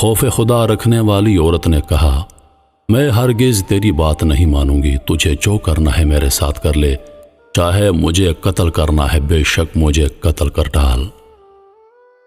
خوف خدا رکھنے والی عورت نے کہا، میں ہرگز تیری بات نہیں مانوں گی، تجھے جو کرنا ہے میرے ساتھ کر لے، چاہے مجھے قتل کرنا ہے بے شک مجھے قتل کر ڈال۔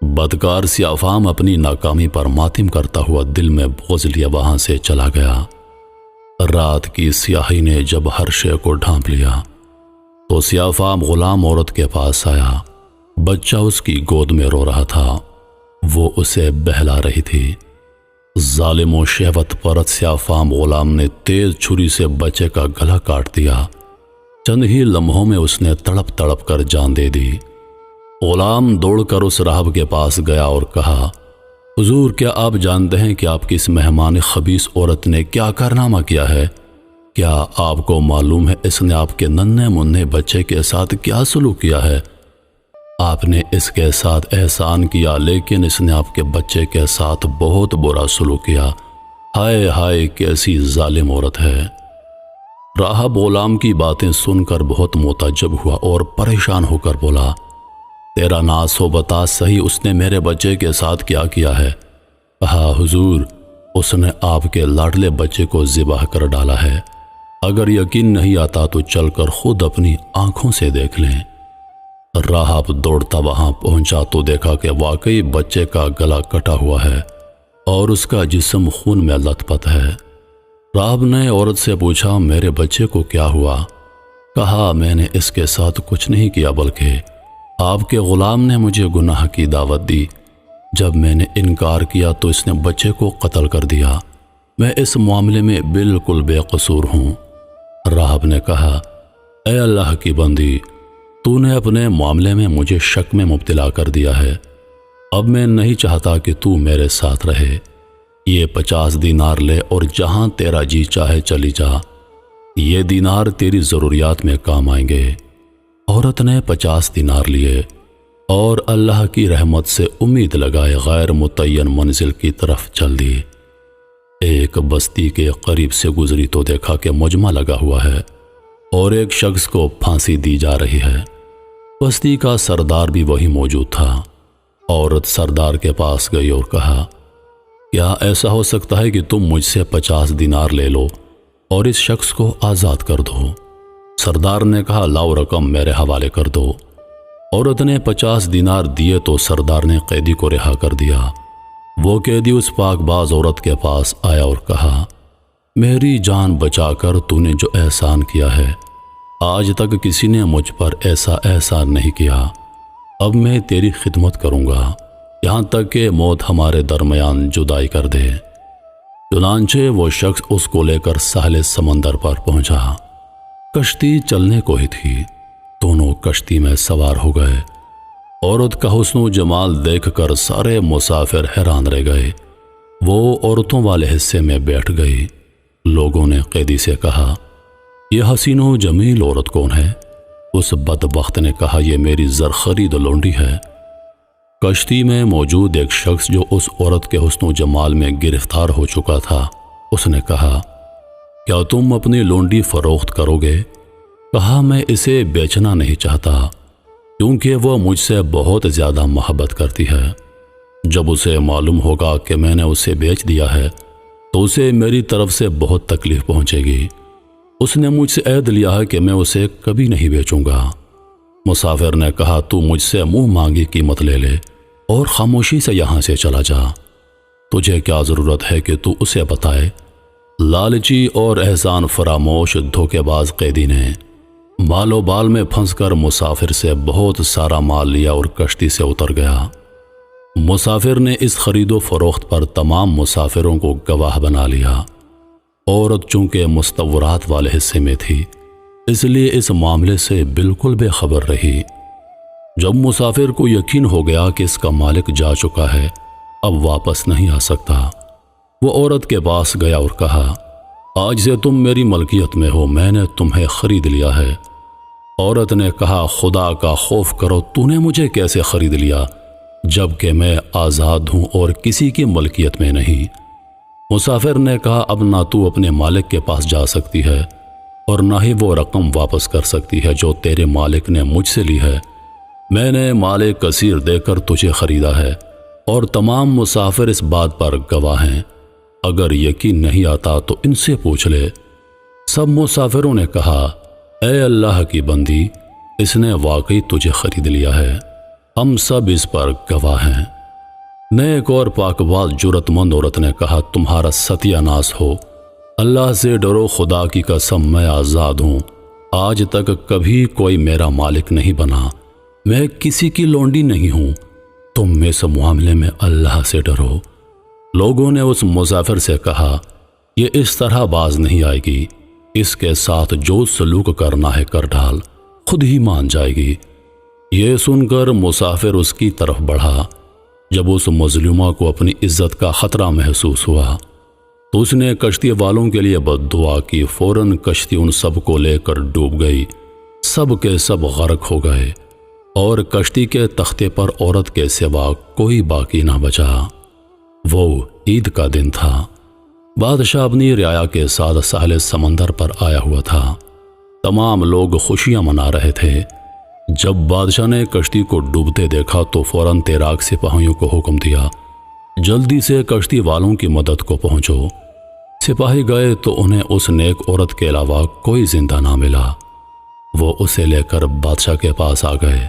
بدکار سیاہ فام اپنی ناکامی پر ماتم کرتا ہوا دل میں بوجھ لیے وہاں سے چلا گیا۔ رات کی سیاہی نے جب ہر شے کو ڈھانپ لیا تو سیاہ فام غلام عورت کے پاس آیا۔ بچہ اس کی گود میں رو رہا تھا، وہ اسے بہلا رہی تھی۔ ظالم و شہوت پرست سیاہ فام غلام نے تیز چھری سے بچے کا گلا کاٹ دیا۔ چند ہی لمحوں میں اس نے تڑپ تڑپ کر جان دے دی۔ غلام دوڑ کر اس راہب کے پاس گیا اور کہا، حضور کیا آپ جانتے ہیں کہ آپ کی اس مہمان خبیث عورت نے کیا کارنامہ کیا ہے؟ کیا آپ کو معلوم ہے اس نے آپ کے ننھے منھے بچے کے ساتھ کیا سلوک کیا ہے؟ آپ نے اس کے ساتھ احسان کیا لیکن اس نے آپ کے بچے کے ساتھ بہت برا سلوک کیا۔ ہائے ہائے کیسی ظالم عورت ہے۔ راہب غلام کی باتیں سن کر بہت متعجب ہوا اور پریشان ہو کر بولا، تیرا ناز ہو بتا صحیح اس نے میرے بچے کے ساتھ کیا کیا ہے؟ کہا، حضور اس نے آپ کے لاڈلے بچے کو ذبح کر ڈالا ہے، اگر یقین نہیں آتا تو چل کر خود اپنی آنکھوں سے دیکھ لیں۔ راہب دوڑتا وہاں پہنچا تو دیکھا کہ واقعی بچے کا گلا کٹا ہوا ہے اور اس کا جسم خون میں لت پت ہے۔ راہب نے عورت سے پوچھا، میرے بچے کو کیا ہوا؟ کہا، میں نے اس کے ساتھ کچھ نہیں کیا بلکہ آپ کے غلام نے مجھے گناہ کی دعوت دی۔ جب میں نے انکار کیا تو اس نے بچے کو قتل کر دیا۔ میں اس معاملے میں بالکل بے قصور ہوں۔ راہب نے کہا، اے اللہ کی بندی، تو نے اپنے معاملے میں مجھے شک میں مبتلا کر دیا ہے۔ اب میں نہیں چاہتا کہ تو میرے ساتھ رہے۔ یہ 50 دینار لے اور جہاں تیرا جی چاہے چلی جا، یہ دینار تیری ضروریات میں کام آئیں گے۔ عورت نے 50 دینار لیے اور اللہ کی رحمت سے امید لگائے غیر متعین منزل کی طرف چل دی۔ ایک بستی کے قریب سے گزری تو دیکھا کہ مجمع لگا ہوا ہے اور ایک شخص کو پھانسی دی جا رہی ہے۔ بستی کا سردار بھی وہی موجود تھا۔ عورت سردار کے پاس گئی اور کہا، کیا ایسا ہو سکتا ہے کہ تم مجھ سے 50 دینار لے لو اور اس شخص کو آزاد کر دو؟ سردار نے کہا، لاؤ رقم میرے حوالے کر دو۔ عورت نے 50 دینار دیے تو سردار نے قیدی کو رہا کر دیا۔ وہ قیدی اس پاک باز عورت کے پاس آیا اور کہا، میری جان بچا کر تو نے جو احسان کیا ہے، آج تک کسی نے مجھ پر ایسا احسان نہیں کیا۔ اب میں تیری خدمت کروں گا یہاں تک کہ موت ہمارے درمیان جدائی کر دے۔ چنانچہ وہ شخص اس کو لے کر ساحل سمندر پر پہنچا۔ کشتی چلنے کو ہی تھی، دونوں کشتی میں سوار ہو گئے۔ عورت کا حسن و جمال دیکھ کر سارے مسافر حیران رہ گئے۔ وہ عورتوں والے حصے میں بیٹھ گئی۔ لوگوں نے قیدی سے کہا، یہ حسین و جمیل عورت کون ہے؟ اس بدبخت نے کہا، یہ میری زرخرید لونڈی ہے۔ کشتی میں موجود ایک شخص جو اس عورت کے حسن و جمال میں گرفتار ہو چکا تھا، اس نے کہا، کیا تم اپنی لونڈی فروخت کرو گے؟ کہا، میں اسے بیچنا نہیں چاہتا کیونکہ وہ مجھ سے بہت زیادہ محبت کرتی ہے۔ جب اسے معلوم ہوگا کہ میں نے اسے بیچ دیا ہے تو اسے میری طرف سے بہت تکلیف پہنچے گی۔ اس نے مجھ سے عہد لیا ہے کہ میں اسے کبھی نہیں بیچوں گا۔ مسافر نے کہا، تو مجھ سے منہ مانگی قیمت لے لے اور خاموشی سے یہاں سے چلا جا۔ تجھے کیا ضرورت ہے کہ تو اسے بتائے؟ لالچی اور احسان فراموش دھوکے باز قیدی نے مال و بال میں پھنس کر مسافر سے بہت سارا مال لیا اور کشتی سے اتر گیا۔ مسافر نے اس خرید و فروخت پر تمام مسافروں کو گواہ بنا لیا۔ عورت چونکہ مستورات والے حصے میں تھی، اس لیے اس معاملے سے بالکل بے خبر رہی۔ جب مسافر کو یقین ہو گیا کہ اس کا مالک جا چکا ہے، اب واپس نہیں آ سکتا، وہ عورت کے پاس گیا اور کہا، آج سے تم میری ملکیت میں ہو، میں نے تمہیں خرید لیا ہے۔ عورت نے کہا، خدا کا خوف کرو، تو نے مجھے کیسے خرید لیا جبکہ میں آزاد ہوں اور کسی کی ملکیت میں نہیں؟ مسافر نے کہا، اب نہ تو اپنے مالک کے پاس جا سکتی ہے اور نہ ہی وہ رقم واپس کر سکتی ہے جو تیرے مالک نے مجھ سے لی ہے۔ میں نے مال کثیر دے کر تجھے خریدا ہے اور تمام مسافر اس بات پر گواہ ہیں، اگر یقین نہیں آتا تو ان سے پوچھ لے۔ سب مسافروں نے کہا، اے اللہ کی بندی، اس نے واقعی تجھے خرید لیا ہے، ہم سب اس پر گواہ ہیں۔ نیک اور پاک باز جرت مند عورت نے کہا، تمہارا ستیہ ناس ہو، اللہ سے ڈرو، خدا کی قسم میں آزاد ہوں، آج تک کبھی کوئی میرا مالک نہیں بنا، میں کسی کی لونڈی نہیں ہوں، تم اس معاملے میں اللہ سے ڈرو۔ لوگوں نے اس مسافر سے کہا، یہ اس طرح باز نہیں آئے گی، اس کے ساتھ جو سلوک کرنا ہے کر ڈال، خود ہی مان جائے گی۔ یہ سن کر مسافر اس کی طرف بڑھا۔ جب اس مظلومہ کو اپنی عزت کا خطرہ محسوس ہوا تو اس نے کشتی والوں کے لیے بد دعا کی، فوراً کشتی ان سب کو لے کر ڈوب گئی، سب کے سب غرق ہو گئے، اور کشتی کے تختے پر عورت کے سوا کوئی باقی نہ بچا۔ وہ عید کا دن تھا۔ بادشاہ اپنی رعایا کے ساتھ ساحل سمندر پر آیا ہوا تھا۔ تمام لوگ خوشیاں منا رہے تھے۔ جب بادشاہ نے کشتی کو ڈوبتے دیکھا تو فوراً تیراک سپاہیوں کو حکم دیا، جلدی سے کشتی والوں کی مدد کو پہنچو۔ سپاہی گئے تو انہیں اس نیک عورت کے علاوہ کوئی زندہ نہ ملا۔ وہ اسے لے کر بادشاہ کے پاس آ گئے۔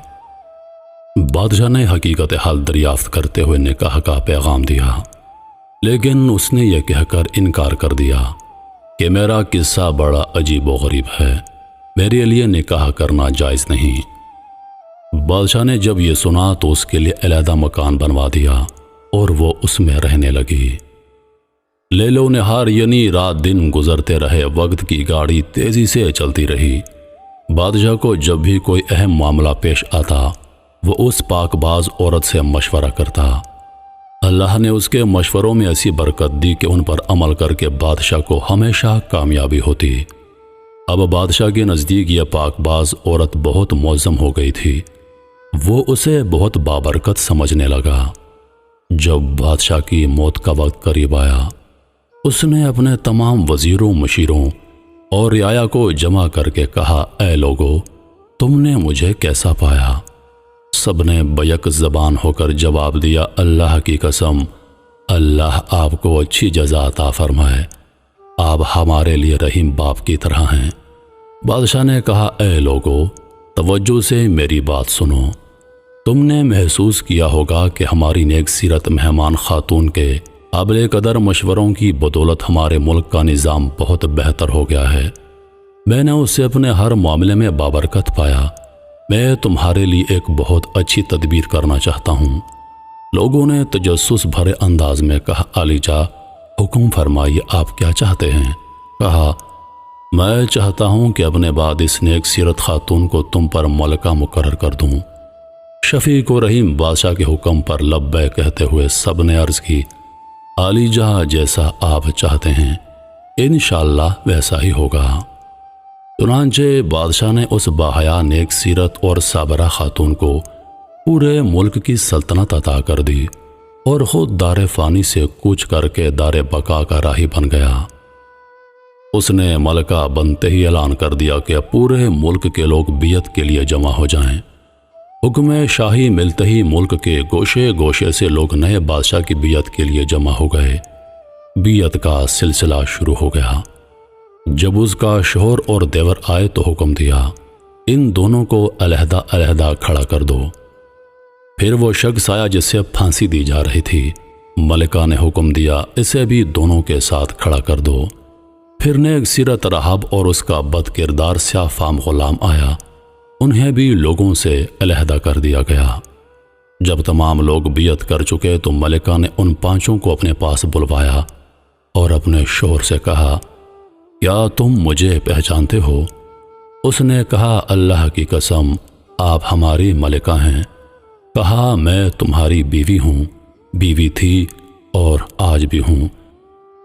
بادشاہ نے حقیقت حال دریافت کرتے ہوئے نکاح کا پیغام دیا، لیکن اس نے یہ کہہ کر انکار کر دیا کہ میرا قصہ بڑا عجیب و غریب ہے، میرے لیے نکاح کرنا جائز نہیں۔ بادشاہ نے جب یہ سنا تو اس کے لیے علیحدہ مکان بنوا دیا اور وہ اس میں رہنے لگی۔ لیل و نہار یعنی رات دن گزرتے رہے، وقت کی گاڑی تیزی سے چلتی رہی۔ بادشاہ کو جب بھی کوئی اہم معاملہ پیش آتا وہ اس پاک باز عورت سے مشورہ کرتا۔ اللہ نے اس کے مشوروں میں ایسی برکت دی کہ ان پر عمل کر کے بادشاہ کو ہمیشہ کامیابی ہوتی۔ اب بادشاہ کے نزدیک یہ پاک باز عورت بہت معظم ہو گئی تھی، وہ اسے بہت بابرکت سمجھنے لگا۔ جب بادشاہ کی موت کا وقت قریب آیا، اس نے اپنے تمام وزیروں، مشیروں اور رعایا کو جمع کر کے کہا، اے لوگو، تم نے مجھے کیسا پایا؟ سب نے بیک زبان ہو کر جواب دیا، اللہ کی قسم، اللہ آپ کو اچھی جزا عطا فرمائے، آپ ہمارے لیے رحیم باپ کی طرح ہیں۔ بادشاہ نے کہا، اے لوگو، توجہ سے میری بات سنو، تم نے محسوس کیا ہوگا کہ ہماری نیک سیرت مہمان خاتون کے قابل قدر مشوروں کی بدولت ہمارے ملک کا نظام بہت بہتر ہو گیا ہے۔ میں نے اسے اپنے ہر معاملے میں بابرکت پایا۔ میں تمہارے لیے ایک بہت اچھی تدبیر کرنا چاہتا ہوں۔ لوگوں نے تجسس بھرے انداز میں کہا، علی جا، حکم فرمائیے، آپ کیا چاہتے ہیں؟ کہا، میں چاہتا ہوں کہ اپنے بعد اس نیک سیرت خاتون کو تم پر ملکہ مقرر کر دوں۔ شفیق و رحیم بادشاہ کے حکم پر لبیک کہتے ہوئے سب نے عرض کی، علی جہاں جیسا آپ چاہتے ہیں انشاءاللہ ویسا ہی ہوگا۔ چنانچہ بادشاہ نے اس باحیا نیک سیرت اور صابرہ خاتون کو پورے ملک کی سلطنت عطا کر دی اور خود دار فانی سے کوچ کر کے دار بقا کا راہی بن گیا۔ اس نے ملکہ بنتے ہی اعلان کر دیا کہ پورے ملک کے لوگ بیعت کے لیے جمع ہو جائیں۔ حکم شاہی ملتے ہی ملک کے گوشے گوشے سے لوگ نئے بادشاہ کی بیعت کے لیے جمع ہو گئے۔ بیعت کا سلسلہ شروع ہو گیا۔ جب اس کا شوہر اور دیور آئے تو حکم دیا، ان دونوں کو علیحدہ علیحدہ کھڑا کر دو۔ پھر وہ شخص آیا جسے پھانسی دی جا رہی تھی۔ ملکہ نے حکم دیا، اسے بھی دونوں کے ساتھ کھڑا کر دو۔ پھر نیک سیرت رہاب اور اس کا بد کردار سیاہ فام غلام آیا، انہیں بھی لوگوں سے علیحدہ کر دیا گیا۔ جب تمام لوگ بیعت کر چکے تو ملکہ نے ان پانچوں کو اپنے پاس بلوایا اور اپنے شوہر سے کہا، کیا تم مجھے پہچانتے ہو؟ اس نے کہا، اللہ کی قسم، آپ ہماری ملکہ ہیں۔ کہا، میں تمہاری بیوی ہوں، بیوی تھی اور آج بھی ہوں۔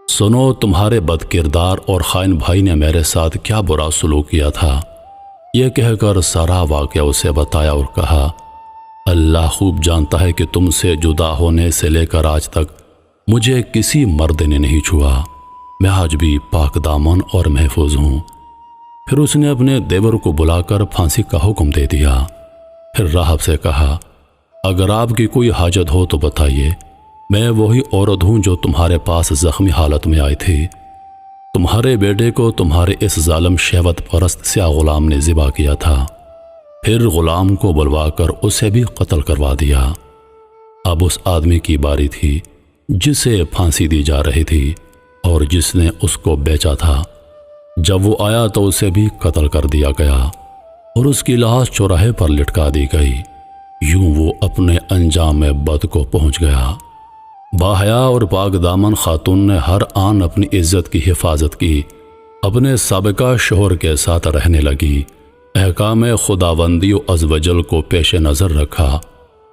سنو، تمہارے بد کردار اور خائن بھائی نے میرے ساتھ کیا برا سلوک کیا تھا۔ یہ کہہ کر سارا واقعہ اسے بتایا اور کہا، اللہ خوب جانتا ہے کہ تم سے جدا ہونے سے لے کر آج تک مجھے کسی مرد نے نہیں چھوا، میں آج بھی پاک دامن اور محفوظ ہوں۔ پھر اس نے اپنے دیور کو بلا کر پھانسی کا حکم دے دیا۔ پھر راہب سے کہا، اگر آپ کی کوئی حاجت ہو تو بتائیے، میں وہی عورت ہوں جو تمہارے پاس زخمی حالت میں آئی تھی۔ تمہارے بیٹے کو تمہارے اس ظالم شہوت پرست سیاہ غلام نے ذبح کیا تھا، پھر غلام کو بلوا کر اسے بھی قتل کروا دیا۔ اب اس آدمی کی باری تھی جسے پھانسی دی جا رہی تھی اور جس نے اس کو بیچا تھا۔ جب وہ آیا تو اسے بھی قتل کر دیا گیا اور اس کی لاش چوراہے پر لٹکا دی گئی۔ یوں وہ اپنے انجام بد کو پہنچ گیا۔ باحیا اور پاک دامن خاتون نے ہر آن اپنی عزت کی حفاظت کی، اپنے سابقہ شوہر کے ساتھ رہنے لگی، احکام خداوندی و عز و جل کو پیش نظر رکھا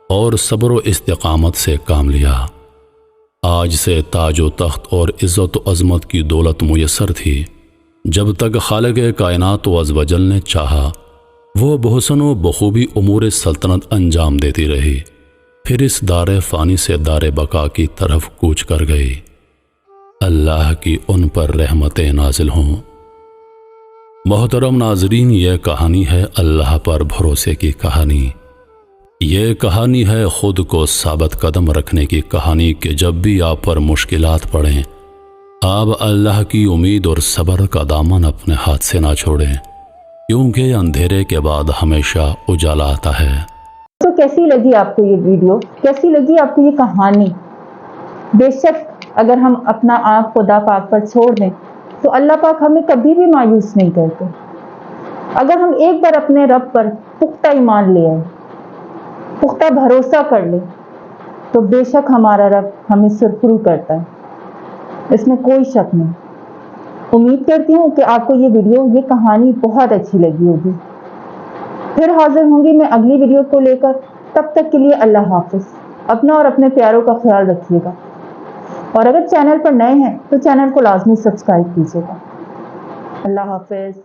اور صبر و استقامت سے کام لیا۔ آج سے تاج و تخت اور عزت و عظمت کی دولت میسر تھی۔ جب تک خالق کائنات و عز و جل نے چاہا وہ بحسن و بخوبی امور سلطنت انجام دیتی رہی، پھر اس دار فانی سے دار بقا کی طرف کوچ کر گئی۔ اللہ کی ان پر رحمتیں نازل ہوں۔ محترم ناظرین، یہ کہانی ہے اللہ پر بھروسے کی کہانی۔ یہ کہانی ہے خود کو ثابت قدم رکھنے کی کہانی کہ جب بھی آپ پر مشکلات پڑیں، آپ اللہ کی امید اور صبر کا دامن اپنے ہاتھ سے نہ چھوڑیں، کیونکہ اندھیرے کے بعد ہمیشہ اجالا آتا ہے۔ تو کیسی لگی آپ کو یہ ویڈیو؟ کیسی لگی آپ کو یہ کہانی؟ بے شک اگر ہم اپنا آنکھ خدا پاک پر چھوڑ دیں تو اللہ پاک ہمیں کبھی بھی مایوس نہیں کرتے۔ اگر ہم ایک بار اپنے رب پر پختہ ایمان لے آئیں، پختہ بھروسہ کر لیں، تو بے شک ہمارا رب ہمیں سرخرو کرتا ہے، اس میں کوئی شک نہیں۔ امید کرتی ہوں کہ آپ کو یہ ویڈیو، یہ کہانی بہت اچھی لگی ہوگی۔ پھر حاضر ہوں گی میں اگلی ویڈیو کو لے کر، تب تک کے لیے اللہ حافظ۔ اپنا اور اپنے پیاروں کا خیال رکھیے گا، اور اگر چینل پر نئے ہیں تو چینل کو لازمی سبسکرائب کیجیے گا۔ اللہ حافظ۔